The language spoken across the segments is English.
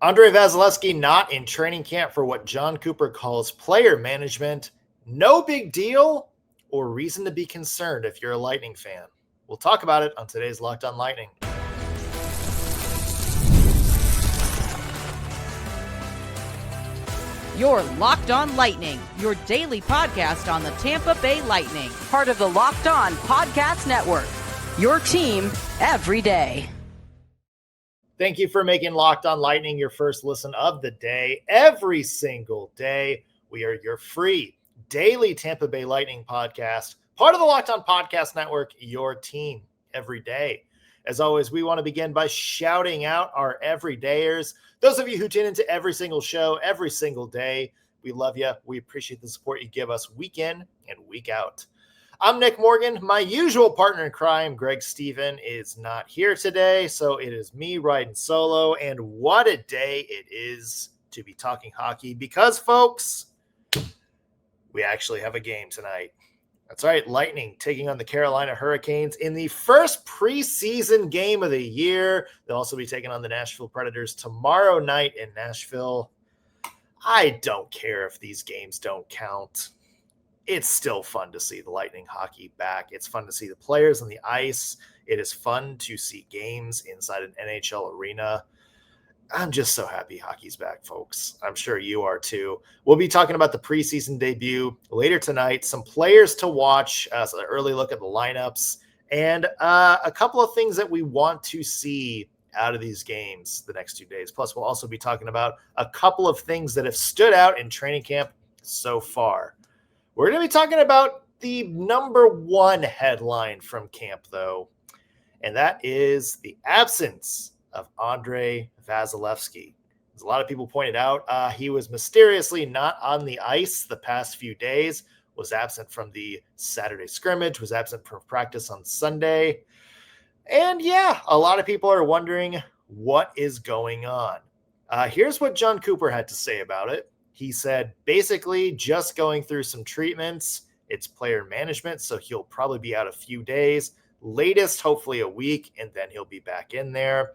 Andre Vasilevskiy not in training camp for what John Cooper calls player management. No big deal or reason to be concerned if you're a Lightning fan. We'll talk about it on today's Locked On Lightning. You're Locked On Lightning, your daily podcast on the Tampa Bay Lightning. Part of the Locked On Podcast Network, your team every day. Thank you for making Locked On Lightning your first listen of the day. Every single day, we are your free daily Tampa Bay Lightning podcast, part of the Locked On Podcast Network, your team every day. As always, we want to begin by shouting out our everydayers. Those of you who tune into every single show, every single day, we love you. We appreciate the support you give us week in and week out. I'm Nick Morgan. My usual partner in crime, Greg Stephen, is not here today, so it is me riding solo, and what a day it is to be talking hockey because, folks, we actually have a game tonight. That's right, Lightning taking on the Carolina Hurricanes in the first preseason game of the year. They'll also be taking on the Nashville Predators tomorrow night in Nashville. I don't care if these games don't count. It's still fun to see the Lightning hockey back. It's fun to see the players on the ice. It is fun to see games inside an NHL arena. I'm just so happy hockey's back, folks. I'm sure you are too. We'll be talking about the preseason debut later tonight, some players to watch, so an early look at the lineups, and a couple of things that we want to see out of these games the next 2 days. Plus, we'll also be talking about a couple of things that have stood out in training camp so far. We're going to be talking about the number one headline from camp, though, and that is the absence of Andre Vasilevskiy. As a lot of people pointed out, he was mysteriously not on the ice the past few days, was absent from the Saturday scrimmage, was absent from practice on Sunday. And yeah, a lot of people are wondering what is going on. Here's what John Cooper had to say about it. He said, basically just going through some treatments. It's player management, so he'll probably be out a few days, latest, hopefully a week, and then he'll be back in there.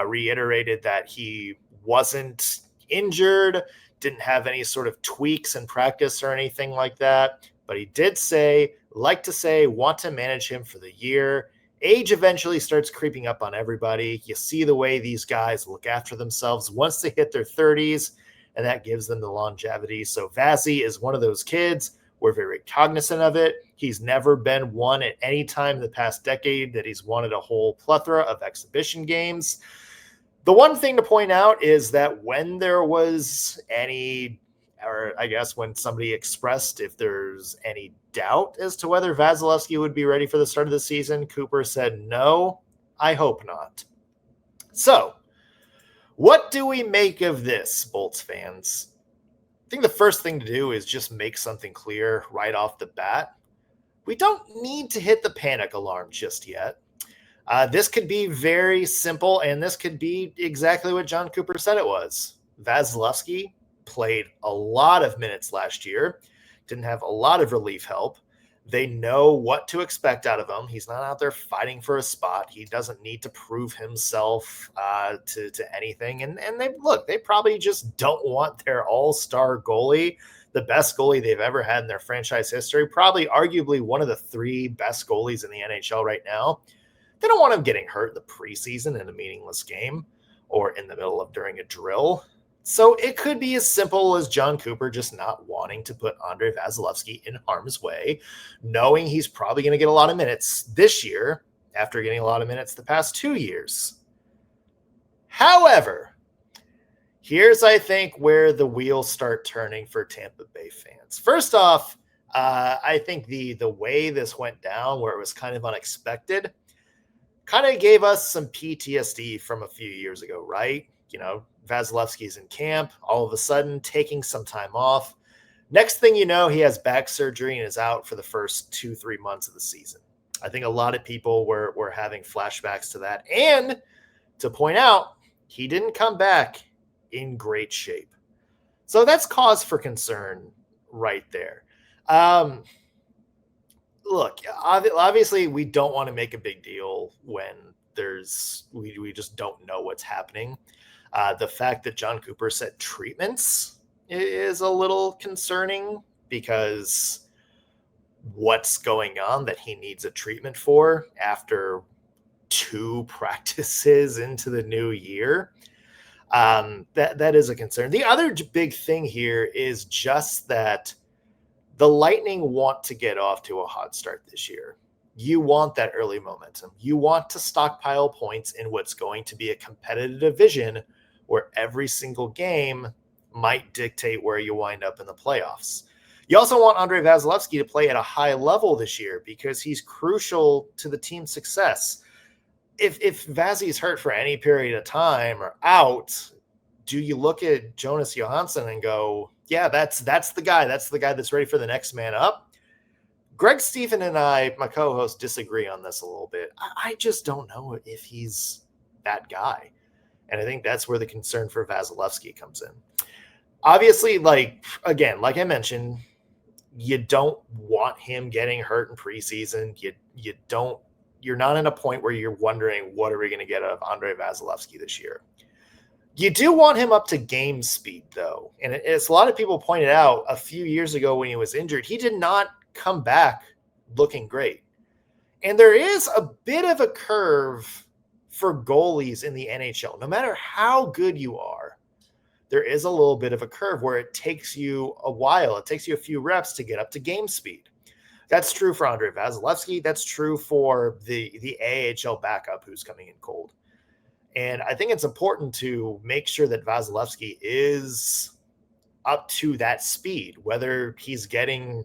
Reiterated that he wasn't injured, didn't have any sort of tweaks in practice or anything like that. But he did say, want to manage him for the year. Age eventually starts creeping up on everybody. You see the way these guys look after themselves once they hit their 30s, and that gives them the longevity. So Vazzy is one of those kids. We're very cognizant of it. He's never been one at any time in the past decade that he's wanted a whole plethora of exhibition games. The one thing to point out is that when there was any, or I guess when somebody expressed if there's any doubt as to whether Vasilevskiy would be ready for the start of the season, Cooper said, no, I hope not. So, what do we make of this, Bolts fans? I think the first thing to do is just make something clear right off the bat. We don't need to hit the panic alarm just yet. This could be very simple, and this could be exactly what John Cooper said it was. Vasilevskiy played a lot of minutes last year, didn't have a lot of relief help. They know what to expect out of him. He's not out there fighting for a spot. He doesn't need to prove himself to anything. And they probably just don't want their all-star goalie, the best goalie they've ever had in their franchise history, probably arguably one of the three best goalies in the NHL right now. They don't want him getting hurt in the preseason in a meaningless game or in the middle of during a drill. So it could be as simple as John Cooper just not wanting to put Andre Vasilevskiy in harm's way, knowing he's probably going to get a lot of minutes this year after getting a lot of minutes the past 2 years. However, here's, I think, where the wheels start turning for Tampa Bay fans. First off, I think the way this went down, where it was kind of unexpected, kind of gave us some PTSD from a few years ago, right? You know, Vasilevskiy's in camp, all of a sudden taking some time off. Next thing you know, he has back surgery and is out for the first 2-3 months of the season. I think a lot of people were having flashbacks to that. And to point out, he didn't come back in great shape. So that's cause for concern right there. Look, obviously we don't want to make a big deal when we just don't know what's happening. The fact that John Cooper said treatments is a little concerning, because what's going on that he needs a treatment for after 2 practices into the new year? That is a concern. The other big thing here is just that the Lightning want to get off to a hot start this year. You want that early momentum. You want to stockpile points in what's going to be a competitive division where every single game might dictate where you wind up in the playoffs. You also want Andre Vasilevskiy to play at a high level this year because he's crucial to the team's success. If Vazzy's hurt for any period of time or out, do you look at Jonas Johansson and go, yeah, that's the guy. That's the guy that's ready for the next man up? Greg Stephen and I, my co-host, disagree on this a little bit. I just don't know if he's that guy. And I think that's where the concern for Vasilevskiy comes in. Obviously, like I mentioned, you don't want him getting hurt in preseason. You're not in a point where you're wondering, what are we going to get out of Andre Vasilevskiy this year? You do want him up to game speed, though. And as a lot of people pointed out a few years ago when he was injured, he did not come back looking great. And there is a bit of a curve for goalies in the NHL. No matter how good you are, there is a little bit of a curve where it takes you a while. It takes you a few reps to get up to game speed. That's true for Andre Vasilevskiy. That's true for the AHL backup who's coming in cold. And I think it's important to make sure that Vasilevskiy is up to that speed, whether he's getting,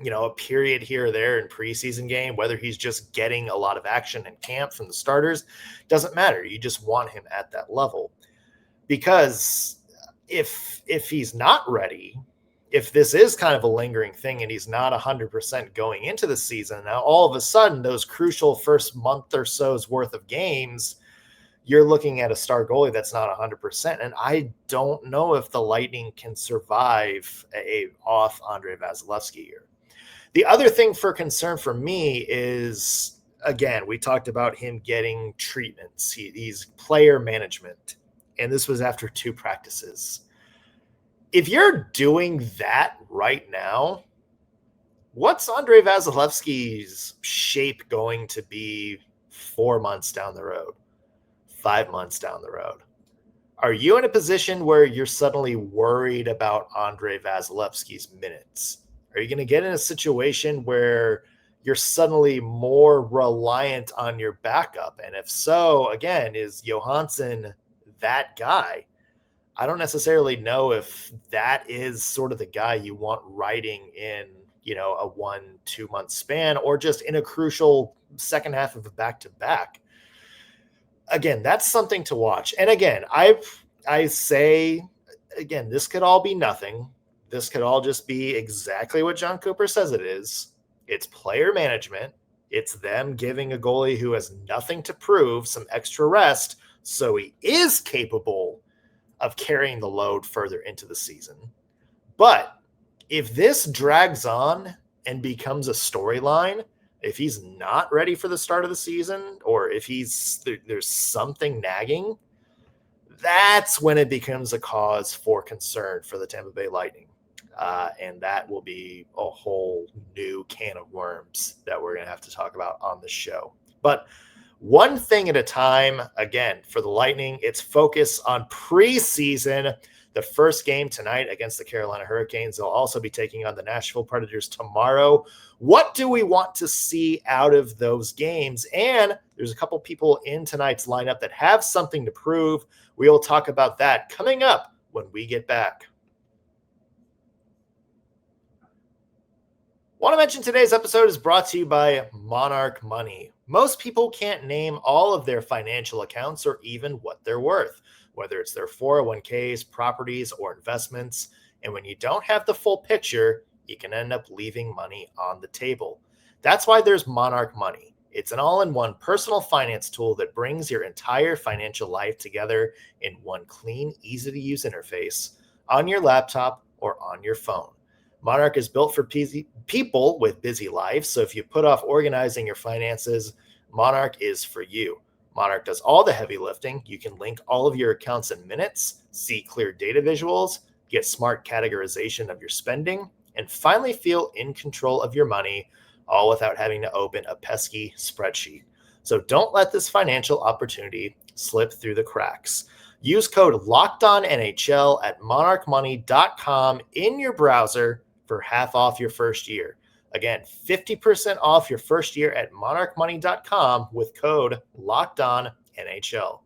a period here or there in preseason game, whether he's just getting a lot of action in camp from the starters, doesn't matter. You just want him at that level. Because if he's not ready, if this is kind of a lingering thing and he's not 100% going into the season, now all of a sudden those crucial first month or so's worth of games, you're looking at a star goalie that's not 100%. And I don't know if the Lightning can survive a off Andre Vasilevskiy year. The other thing for concern for me is, again, we talked about him getting treatments. He's player management. And this was after 2 practices. If you're doing that right now, what's Andre Vasilevskiy's shape going to be 4 months down the road, 5 months down the road? Are you in a position where you're suddenly worried about Andre Vasilevskiy's minutes? Are you going to get in a situation where you're suddenly more reliant on your backup? And if so, again, is Johansson that guy? I don't necessarily know if that is sort of the guy you want riding in, a 1-2 month span, or just in a crucial second half of a back-to-back. Again, that's something to watch. And again, I say, this could all be nothing. This could all just be exactly what John Cooper says it is. It's player management. It's them giving a goalie who has nothing to prove some extra rest so he is capable of carrying the load further into the season. But if this drags on and becomes a storyline, if he's not ready for the start of the season, or if there's something nagging, that's when it becomes a cause for concern for the Tampa Bay Lightning. And that will be a whole new can of worms that we're going to have to talk about on the show. But one thing at a time, again, for the Lightning, it's focus on preseason. The first game tonight against the Carolina Hurricanes. They'll also be taking on the Nashville Predators tomorrow. What do we want to see out of those games? And there's a couple people in tonight's lineup that have something to prove. We'll talk about that coming up when we get back. Want to mention today's episode is brought to you by Monarch Money. Most people can't name all of their financial accounts or even what they're worth, whether it's their 401ks, properties, or investments. And when you don't have the full picture, you can end up leaving money on the table. That's why there's Monarch Money. It's an all-in-one personal finance tool that brings your entire financial life together in one clean, easy-to-use interface on your laptop or on your phone. Monarch is built for people with busy lives, so if you put off organizing your finances, Monarch is for you. Monarch does all the heavy lifting. You can link all of your accounts and minutes, see clear data visuals, get smart categorization of your spending, and finally feel in control of your money, all without having to open a pesky spreadsheet. So don't let this financial opportunity slip through the cracks. Use code LOCKEDONNHL at monarchmoney.com in your browser for half off your first year. Again, 50% off your first year at monarchmoney.com with code LOCKEDONNHL.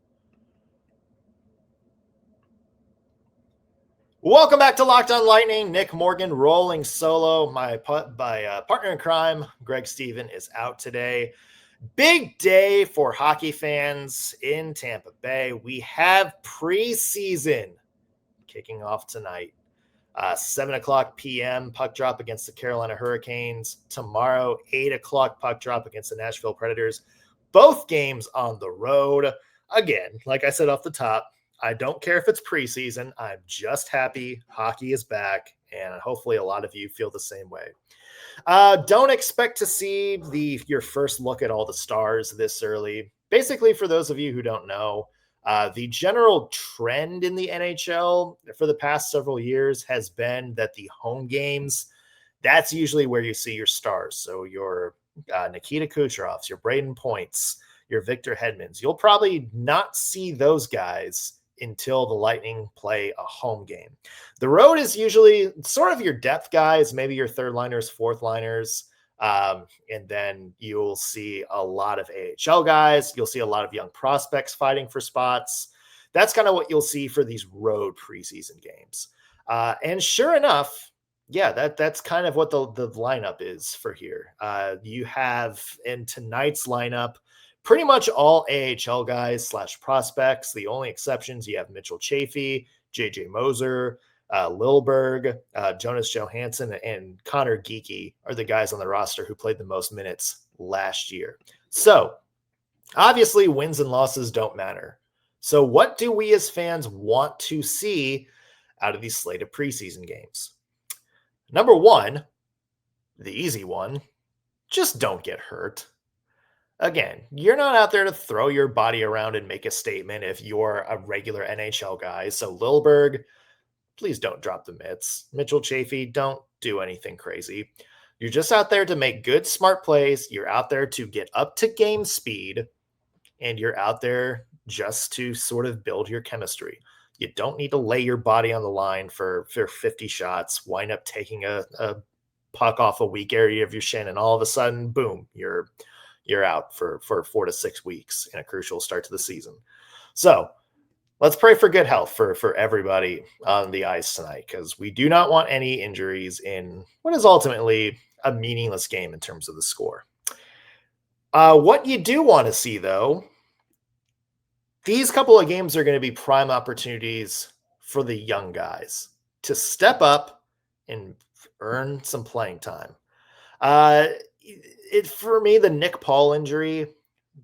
Welcome back to Locked On Lightning. Nick Morgan rolling solo. My partner in crime, Greg Stephen, is out today. Big day for hockey fans in Tampa Bay. We have preseason kicking off tonight. 7 o'clock p.m. puck drop against the Carolina Hurricanes. Tomorrow, 8 o'clock puck drop against the Nashville Predators. Both games on the road. Again, like I said off the top, I don't care if it's preseason. I'm just happy hockey is back, and hopefully a lot of you feel the same way. Don't expect to see your first look at all the stars this early. Basically, for those of you who don't know, the general trend in the NHL for the past several years has been that the home games, that's usually where you see your stars. So your Nikita Kucherovs, your Braden Points, your Victor Hedmans, you'll probably not see those guys until the Lightning play a home game. The road is usually sort of your depth guys, maybe your third liners, fourth liners. And then you'll see a lot of AHL guys. You'll see a lot of young prospects fighting for spots. That's kind of what you'll see for these road preseason games. And sure enough, yeah, that's kind of what the lineup is for here. You have in tonight's lineup pretty much all AHL guys / prospects. The only exceptions, you have Mitchell Chaffee, JJ Moser, Lilberg, Jonas Johansson, and Connor Geekie are the guys on the roster who played the most minutes last year. So obviously wins and losses don't matter. So what do we as fans want to see out of these slate of preseason games? Number one, the easy one, just don't get hurt. Again, you're not out there to throw your body around and make a statement if you're a regular NHL guy. So Lilberg, please don't drop the mitts. Mitchell Chaffee, don't do anything crazy. You're just out there to make good, smart plays. You're out there to get up to game speed, and you're out there just to sort of build your chemistry. You don't need to lay your body on the line for 50 shots, wind up taking a puck off a weak area of your shin, and all of a sudden, boom, you're out for 4 to 6 weeks in a crucial start to the season. So let's pray for good health for everybody on the ice tonight, because we do not want any injuries in what is ultimately a meaningless game in terms of the score. What you do want to see, though, these couple of games are going to be prime opportunities for the young guys to step up and earn some playing time. For me, the Nick Paul injury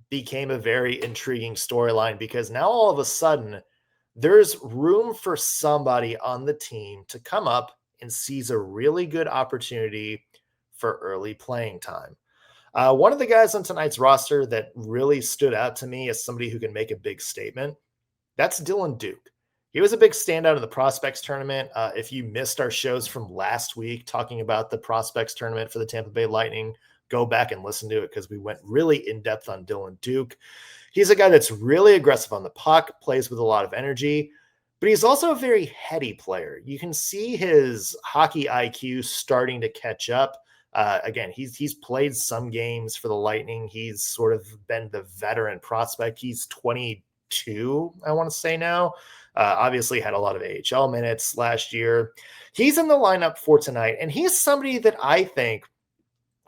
became a very intriguing storyline, because now all of a sudden there's room for somebody on the team to come up and seize a really good opportunity for early playing time. One of the guys on tonight's roster that really stood out to me as somebody who can make a big statement, that's Dylan Duke. He was a big standout in the prospects tournament. If you missed our shows from last week talking about the prospects tournament for the Tampa Bay Lightning, go back and listen to it, because we went really in depth on Dylan Duke. He's a guy that's really aggressive on the puck, plays with a lot of energy, but he's also a very heady player. You can see his hockey IQ starting to catch up. Again, he's played some games for the Lightning. He's sort of been the veteran prospect. He's 22, I want to say now. Obviously had a lot of AHL minutes last year. He's in the lineup for tonight, and he's somebody that I think,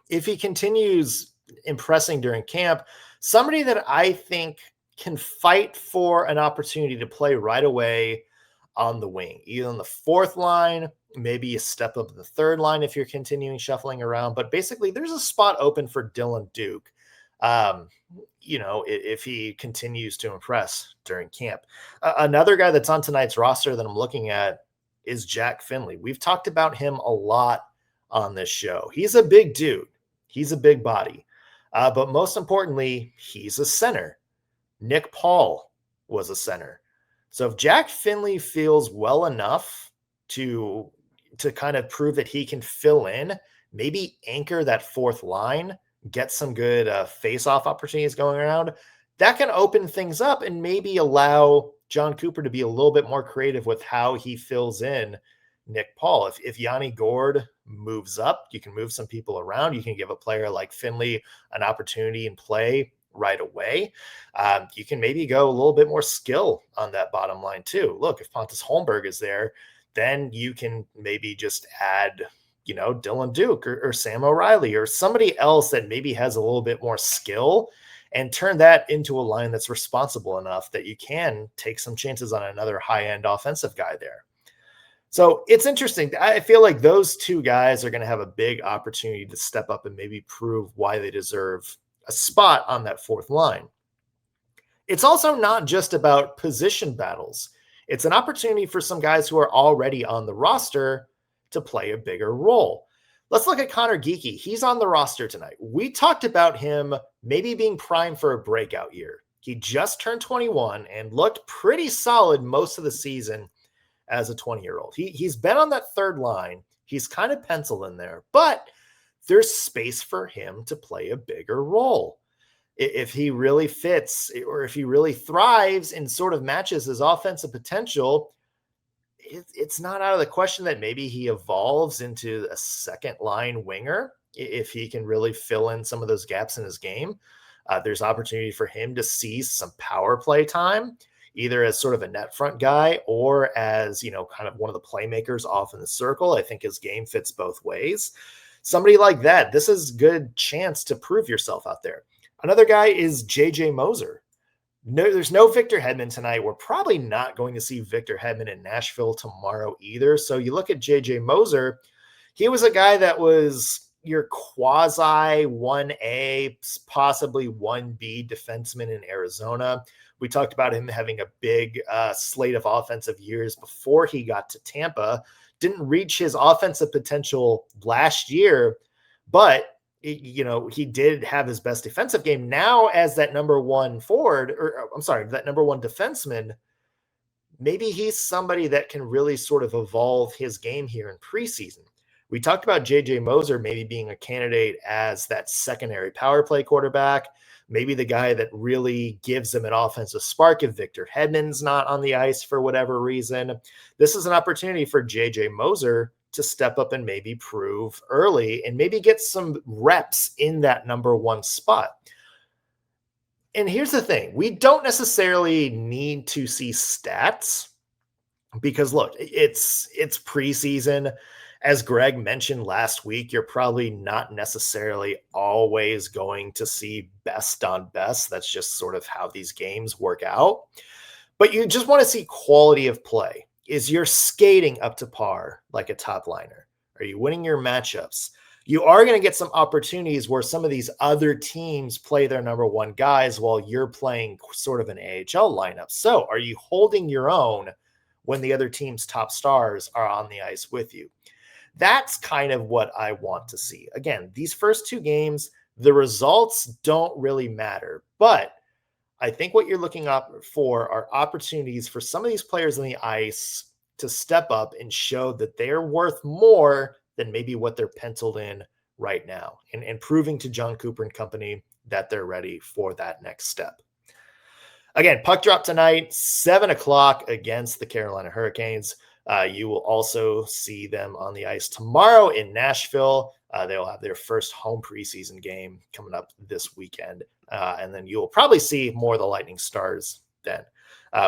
if he continues impressing during camp, somebody that I think can fight for an opportunity to play right away on the wing, either on the fourth line, maybe you step up to the third line if you're continuing shuffling around. But basically, there's a spot open for Dylan Duke, if he continues to impress during camp. Another guy that's on tonight's roster that I'm looking at is Jack Finley. We've talked about him a lot on this show. He's a big dude. He's a big body. But most importantly, he's a center. Nick Paul was a center. So if Jack Finley feels well enough to kind of prove that he can fill in, maybe anchor that fourth line, get some good face-off opportunities going around, that can open things up and maybe allow John Cooper to be a little bit more creative with how he fills in Nick Paul. If Yanni Gourde moves up, you can move some people around. You can give a player like Finley an opportunity and play right away. You can maybe go a little bit more skill on that bottom line too. Look, if Pontus Holmberg is there, then you can maybe just add, Dylan Duke or Sam O'Reilly or somebody else that maybe has a little bit more skill and turn that into a line that's responsible enough that you can take some chances on another high-end offensive guy there. So it's interesting. I feel like those two guys are going to have a big opportunity to step up and maybe prove why they deserve a spot on that fourth line. It's also not just about position battles. It's an opportunity for some guys who are already on the roster to play a bigger role. Let's look at Connor Geekie. He's on the roster tonight. We talked about him maybe being primed for a breakout year. He just turned 21 and looked pretty solid most of the season as a 20-year-old. He's been on that third line. He's kind of penciled in there, but there's space for him to play a bigger role. If he really fits or if he really thrives and sort of matches his offensive potential, it's not out of the question that maybe he evolves into a second line winger if he can really fill in some of those gaps in his game. There's opportunity for him to see some power play time, either as sort of a net front guy or as, kind of one of the playmakers off in the circle. I think his game fits both ways. Somebody like that, this is a good chance to prove yourself out there. Another guy is JJ Moser. No, there's no Victor Hedman tonight. We're probably not going to see Victor Hedman in Nashville tomorrow either. So you look at JJ Moser, he was a guy that was your quasi 1A, possibly 1B defenseman in Arizona. We talked about him having a big slate of offensive years before he got to Tampa. Didn't reach his offensive potential last year, but he did have his best defensive game. Now as that number one forward, that number one defenseman, maybe he's somebody that can really sort of evolve his game here in preseason. We talked about JJ Moser maybe being a candidate as that secondary power play quarterback, maybe the guy that really gives them an offensive spark if Victor Hedman's not on the ice for whatever reason. This is an opportunity for JJ Moser to step up and maybe prove early and maybe get some reps in that number one spot. And here's the thing. We don't necessarily need to see stats because look, it's preseason. As Greg mentioned last week, you're probably not necessarily always going to see best on best. That's just sort of how these games work out. But you just want to see quality of play. Is your skating up to par like a top liner? Are you winning your matchups? You are going to get some opportunities where some of these other teams play their number one guys while you're playing sort of an AHL lineup. So are you holding your own when the other team's top stars are on the ice with you? That's kind of what I want to see. Again, these first two games, the results don't really matter, but I think what you're looking up for are opportunities for some of these players on the ice to step up and show that they're worth more than maybe what they're penciled in right now, and proving to John Cooper and company that they're ready for that next step. Again, puck drop tonight, 7:00 against the Carolina Hurricanes. You will also see them on the ice tomorrow in Nashville. They'll have their first home preseason game coming up this weekend. And then you'll probably see more of the Lightning Stars then.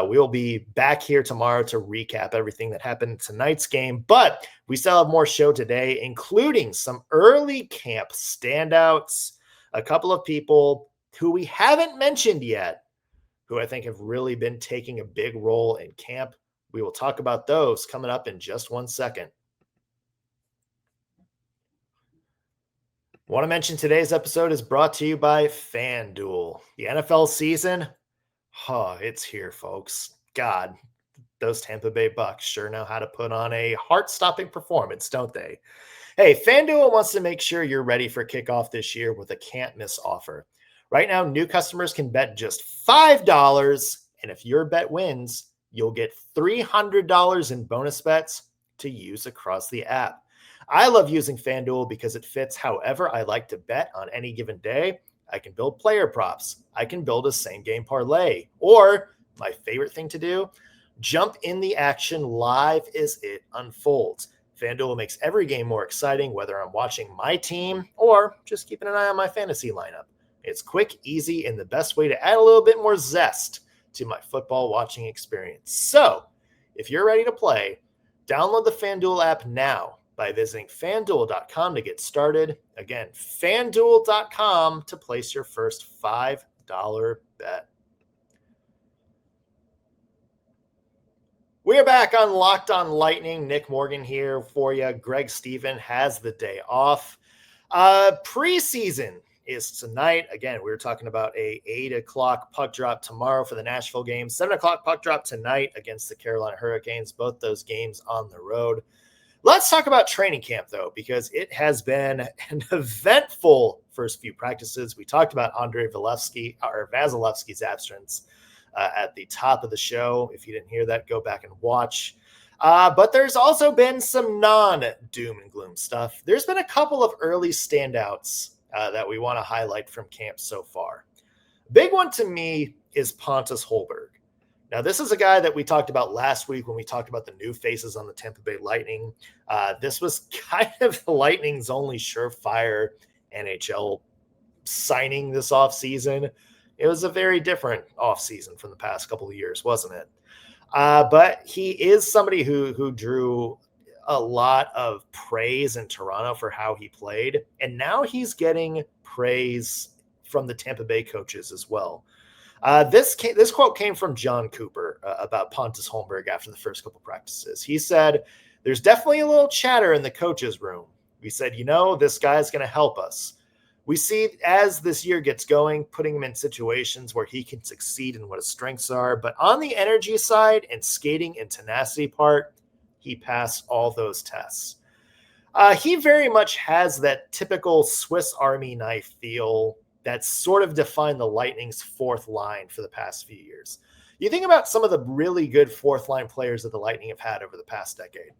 We'll be back here tomorrow to recap everything that happened in tonight's game, but we still have more show today, including some early camp standouts, a couple of people who we haven't mentioned yet, who I think have really been taking a big role in camp. We will talk about those coming up in just 1 second. I want to mention today's episode is brought to you by FanDuel. The NFL season, it's here, folks. God, those Tampa Bay Bucks sure know how to put on a heart-stopping performance, don't they? Hey, FanDuel wants to make sure you're ready for kickoff this year with a can't-miss offer. Right now, new customers can bet just $5, and if your bet wins, you'll get $300 in bonus bets to use across the app. I love using FanDuel because it fits however I like to bet on any given day. I can build player props. I can build a same game parlay. Or, my favorite thing to do, jump in the action live as it unfolds. FanDuel makes every game more exciting, whether I'm watching my team or just keeping an eye on my fantasy lineup. It's quick, easy, and the best way to add a little bit more zest to my football watching experience. So, if you're ready to play, download the FanDuel app now by visiting FanDuel.com to get started. Again, FanDuel.com to place your first $5 bet. We are back on Locked On Lightning. Nick Morgan here for you. Greg Stephen has the day off. Preseason is tonight. Again, we were talking about a 8 o'clock puck drop tomorrow for the Nashville game. 7 o'clock puck drop tonight against the Carolina Hurricanes. Both those games on the road. Let's talk about training camp, though, because it has been an eventful first few practices. We talked about Andre Vasilevskiy's absence at the top of the show. If you didn't hear that, go back and watch. But there's also been some non-doom and gloom stuff. There's been a couple of early standouts that we want to highlight from camp so far. Big one to me is Pontus Holmberg. Now, this is a guy that we talked about last week when we talked about the new faces on the Tampa Bay Lightning. This was kind of the Lightning's only surefire NHL signing this offseason. It was a very different offseason from the past couple of years, wasn't it? But he is somebody who drew a lot of praise in Toronto for how he played. And now he's getting praise from the Tampa Bay coaches as well. This quote came from John Cooper about Pontus Holmberg after the first couple practices. He said, "There's definitely a little chatter in the coaches' room. We said, this guy's going to help us. We see as this year gets going, putting him in situations where he can succeed in what his strengths are. But on the energy side and skating and tenacity part, he passed all those tests." He very much has that typical Swiss Army knife feel that's sort of defined the Lightning's fourth line for the past few years. You think about some of the really good fourth line players that the Lightning have had over the past decade.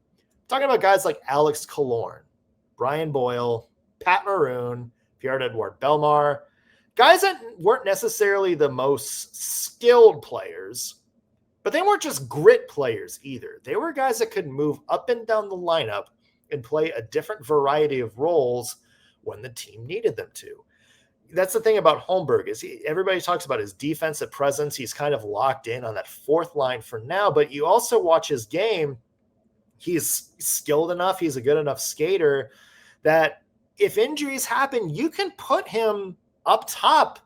Talking about guys like Alex Killorn, Brian Boyle, Pat Maroon, Pierre-Edouard Bellemare, guys that weren't necessarily the most skilled players, but they weren't just grit players either. They were guys that could move up and down the lineup and play a different variety of roles when the team needed them to. That's the thing about Holmberg is everybody talks about his defensive presence. He's kind of locked in on that fourth line for now, but you also watch his game. He's skilled enough. He's a good enough skater that if injuries happen, you can put him up top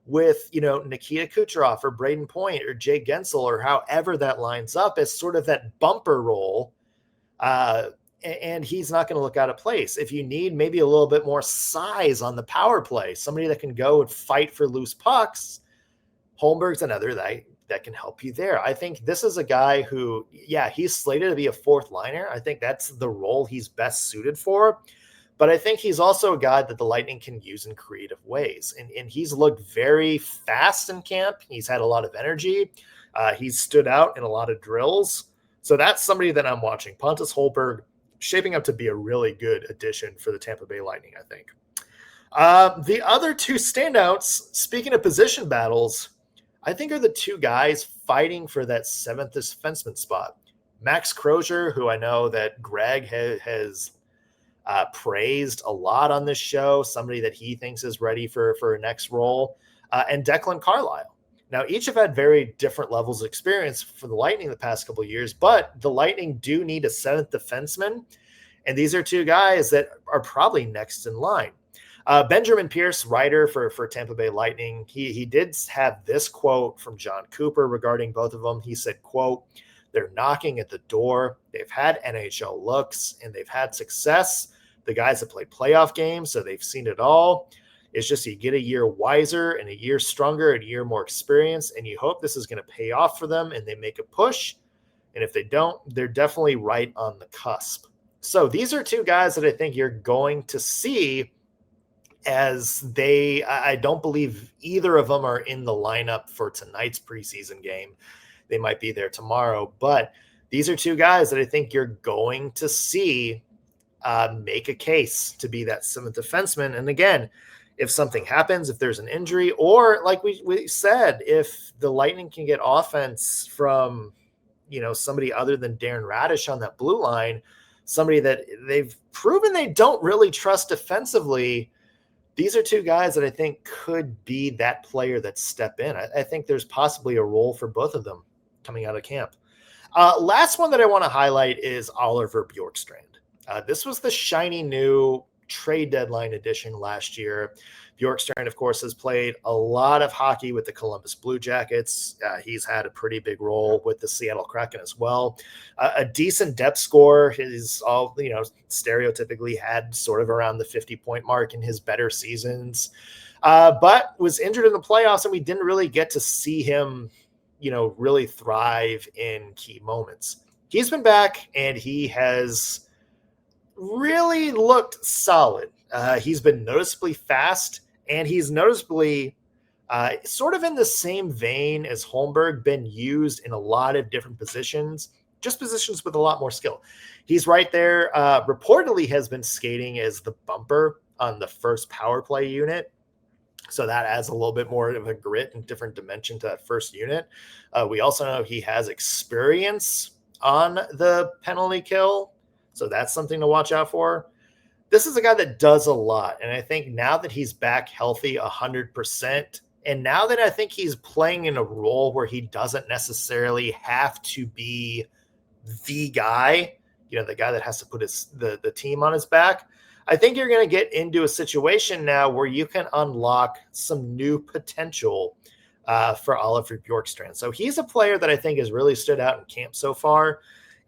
with, Nikita Kucherov or Braden Point or Jay Gensel or however that lines up as sort of that bumper role. And he's not going to look out of place. If you need maybe a little bit more size on the power play, somebody that can go and fight for loose pucks, Holmberg's another that can help you there. I think this is a guy who, he's slated to be a fourth liner. I think that's the role he's best suited for. But I think he's also a guy that the Lightning can use in creative ways. And he's looked very fast in camp. He's had a lot of energy. He's stood out in a lot of drills. So that's somebody that I'm watching. Pontus Holmberg shaping up to be a really good addition for the Tampa Bay Lightning, I think. The other two standouts, speaking of position battles, I think are the two guys fighting for that seventh defenseman spot. Max Crozier, who I know that Greg has praised a lot on this show, somebody that he thinks is ready for a next role, and Declan Carlisle. Now, each have had very different levels of experience for the Lightning the past couple of years, but the Lightning do need a seventh defenseman, and these are two guys that are probably next in line. Benjamin Pierce, writer for Tampa Bay Lightning, he did have this quote from John Cooper regarding both of them. He said, quote, "They're knocking at the door. They've had NHL looks, and they've had success. The guys have played playoff games, so they've seen it all. It's just you get a year wiser and a year stronger and a year more experience, and you hope this is going to pay off for them and they make a push. And if they don't, they're definitely right on the cusp." So these are two guys that I think you're going to see as I don't believe either of them are in the lineup for tonight's preseason game. They might be there tomorrow, but these are two guys that I think you're going to see make a case to be that seventh defenseman. And again, if something happens, if there's an injury, or like we said, if the Lightning can get offense from, somebody other than Darren Radish on that blue line, somebody that they've proven they don't really trust defensively, these are two guys that I think could be that player that step in. I think there's possibly a role for both of them coming out of camp. Last one that I want to highlight is Oliver Bjorkstrand. This was the shiny new trade deadline edition last year. Bjorkstrand, of course, has played a lot of hockey with the Columbus Blue Jackets. He's had a pretty big role with the Seattle Kraken as well. A decent depth scorer. He's all, stereotypically had sort of around the 50-point mark in his better seasons, but was injured in the playoffs, and we didn't really get to see him, really thrive in key moments. He's been back, and he has really looked solid. He's been noticeably fast, and he's noticeably sort of in the same vein as Holmberg, been used in a lot of different positions, just positions with a lot more skill. He's right there. Reportedly has been skating as the bumper on the first power play unit. So that adds a little bit more of a grit and different dimension to that first unit. We also know he has experience on the penalty kill, so that's something to watch out for. This is a guy that does a lot, and I think now that he's back healthy 100%, and now that I think he's playing in a role where he doesn't necessarily have to be the guy, the guy that has to put the team on his back, I think you're going to get into a situation now where you can unlock some new potential for Oliver Bjorkstrand. So he's a player that I think has really stood out in camp so far.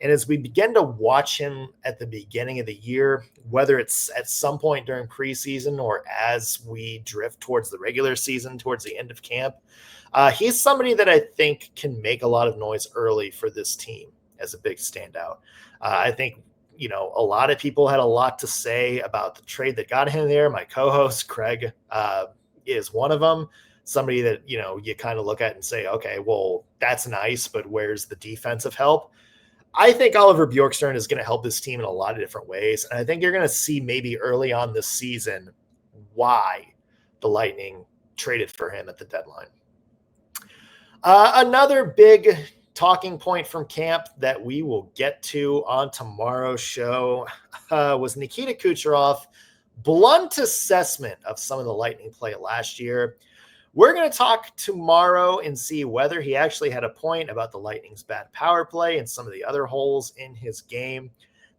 And as we begin to watch him at the beginning of the year, whether it's at some point during preseason or as we drift towards the regular season, towards the end of camp, he's somebody that I think can make a lot of noise early for this team as a big standout. I think, a lot of people had a lot to say about the trade that got him there. My co-host, Craig, is one of them. Somebody that, you kind of look at and say, okay, well, that's nice, but where's the defensive help? I think Oliver Bjorkstrand is going to help this team in a lot of different ways. And I think you're going to see maybe early on this season why the Lightning traded for him at the deadline. Another big talking point from camp that we will get to on tomorrow's show was Nikita Kucherov's blunt assessment of some of the Lightning play last year. We're going to talk tomorrow and see whether he actually had a point about the Lightning's bad power play and some of the other holes in his game.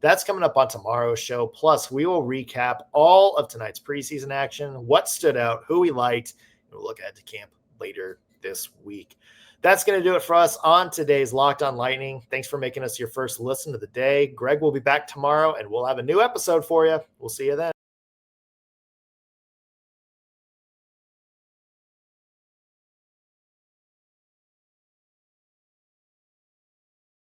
That's coming up on tomorrow's show. Plus, we will recap all of tonight's preseason action, what stood out, who we liked, and we'll look ahead to camp later this week. That's going to do it for us on today's Locked On Lightning. Thanks for making us your first listen of the day. Greg will be back tomorrow, and we'll have a new episode for you. We'll see you then.